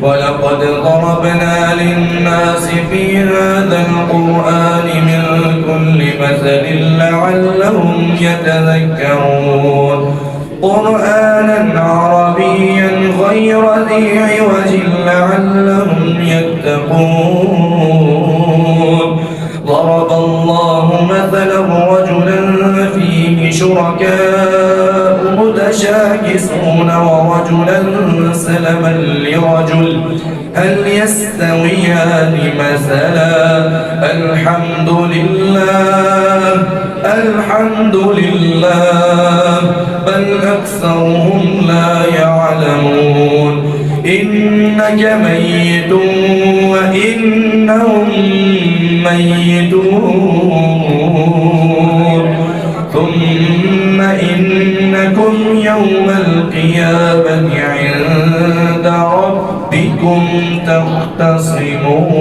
ولقد ضربنا للناس في هذا القرآن من كل مثل لعلهم يتذكرون قرآنا عربيا غير ذي عوج لعلهم يتقون ضرب الله مثلا رجلا فيه شركاء متشاكسون ورجلا سلما لرجل هل يستويان مثلا الحمد لله بل أكثرهم لا يعلمون إنك ميت وإنهم ميتون ثم إنكم يوم القيامة عند ربكم تختصمون